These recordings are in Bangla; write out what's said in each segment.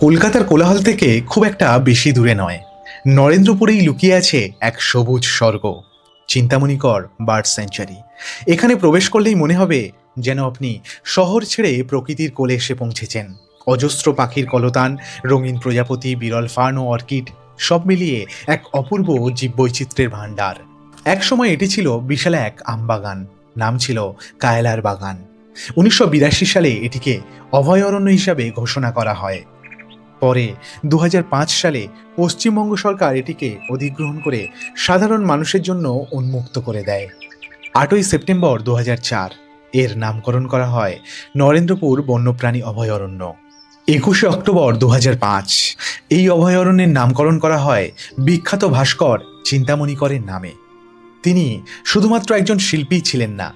কলকাতার কোলাহল থেকে খুব একটা বেশি দূরে নয়, নরেন্দ্রপুরেই লুকিয়ে আছে এক সবুজ স্বর্গ, চিন্তামণিকর বার্ড স্যাঞ্চুয়ারি। এখানে প্রবেশ করলেই মনে হবে যেন আপনি শহর ছেড়ে প্রকৃতির কোলে এসে পৌঁছেছেন। অজস্র পাখির কলতান, রঙিন প্রজাপতি, বিরল ফার্ন ও অর্কিড, সব মিলিয়ে এক অপূর্ব জীববৈচিত্র্যের ভাণ্ডার। এক সময় এটি ছিল বিশাল এক আমবাগান, নাম ছিল কায়লার বাগান। 1982 সালে এটিকে অভয়ারণ্য হিসাবে ঘোষণা করা হয়। পরে 2005 সালে পশ্চিমবঙ্গ সরকার এটিকে অধিগ্রহণ করে সাধারণ মানুষের জন্য উন্মুক্ত করে দেয়। 8ই সেপ্টেম্বর 2004 এর নামকরণ করা হয় নরেন্দ্রপুর বন্যপ্রাণী অভয়ারণ্য। 21শে অক্টোবর 2005 এই অভয়ারণ্যের নামকরণ করা হয় বিখ্যাত ভাস্কর চিন্তামণিকরের নামে। তিনি শুধুমাত্র একজন শিল্পী ছিলেন না,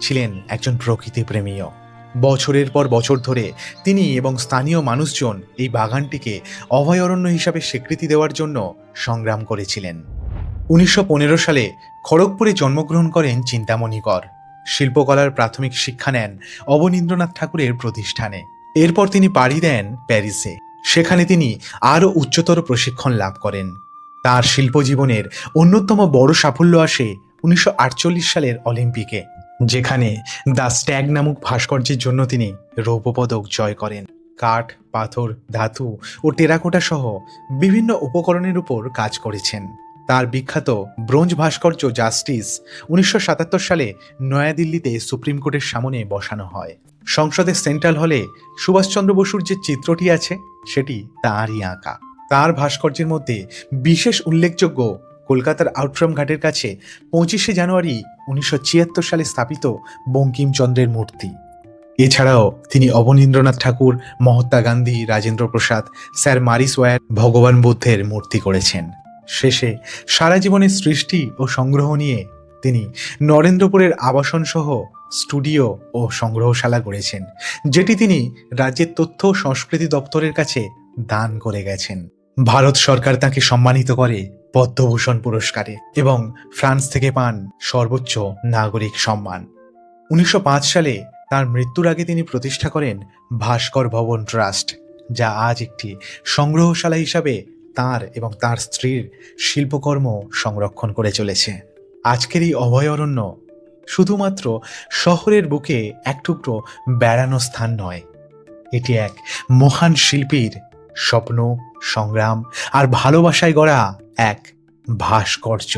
ছিলেন একজন প্রকৃতিপ্রেমীও। বছরের পর বছর ধরে তিনি এবং স্থানীয় মানুষজন এই বাগানটিকে অভয়ারণ্য হিসাবে স্বীকৃতি দেওয়ার জন্য সংগ্রাম করেছিলেন। 1915 সালে খড়গপুরে জন্মগ্রহণ করেন চিন্তামণিকর। শিল্পকলার প্রাথমিক শিক্ষা নেন অবনীন্দ্রনাথ ঠাকুরের প্রতিষ্ঠানে। এরপর তিনি পাড়ি দেন প্যারিসে। সেখানে তিনি আরও উচ্চতর প্রশিক্ষণ লাভ করেন। তার শিল্পজীবনের অন্যতম বড় সাফল্য আসে 1948 সালের অলিম্পিকে, যেখানে দ্য স্ট্যাগ নামক ভাস্কর্যের জন্য তিনি রৌপ্য পদক জয় করেন। কাঠ, পাথর, ধাতু ও টেরাকোটা সহ বিভিন্ন উপকরণের উপর কাজ করেছেন। তার বিখ্যাত ব্রোঞ্জ ভাস্কর্য জাস্টিস 1977 সালে নয়াদিল্লিতে সুপ্রিম কোর্টের সামনে বসানো হয়। সংসদের সেন্ট্রাল হলে সুভাষচন্দ্র বসুর যে চিত্রটি আছে সেটি তাঁরই আঁকা। তার ভাস্কর্যের মধ্যে বিশেষ উল্লেখযোগ্য কলকাতার আউটরাম ঘাটের কাছে 25শে জানুয়ারি 1976 সালে স্থাপিত বঙ্কিমচন্দ্রের মূর্তি। এছাড়াও তিনি অবনীন্দ্রনাথ ঠাকুর, মহাত্মা গান্ধী, রাজেন্দ্র প্রসাদ, স্যার মারিস ওয়্যার, ভগবান বুদ্ধের মূর্তি করেছেন। শেষে সারা জীবনের সৃষ্টি ও সংগ্রহ নিয়ে তিনি নরেন্দ্রপুরের আবাসন সহ স্টুডিও ও সংগ্রহশালা গড়েছেন, যেটি তিনি রাজ্যের তথ্য ও সংস্কৃতি দপ্তরের কাছে দান করে গেছেন। ভারত সরকার তাকে সম্মানিত করে পদ্মভূষণ পুরস্কারে এবং ফ্রান্স থেকে পান সর্বোচ্চ নাগরিক সম্মান। 1905 সালে তার মৃত্যুর আগে তিনি প্রতিষ্ঠা করেন ভাস্কর ভবন ট্রাস্ট, যা আজ একটি সংগ্রহশালা হিসাবে তার এবং তার স্ত্রীর শিল্পকর্ম সংরক্ষণ করে চলেছে। আজকের এই অভয়ারণ্য শুধুমাত্র শহরের বুকে এক টুকরো বেড়ানো স্থান নয়, এটি এক মহান শিল্পীর স্বপ্ন, সংগ্রাম আর ভালোবাসায় গড়া এক ভাস্কর্য।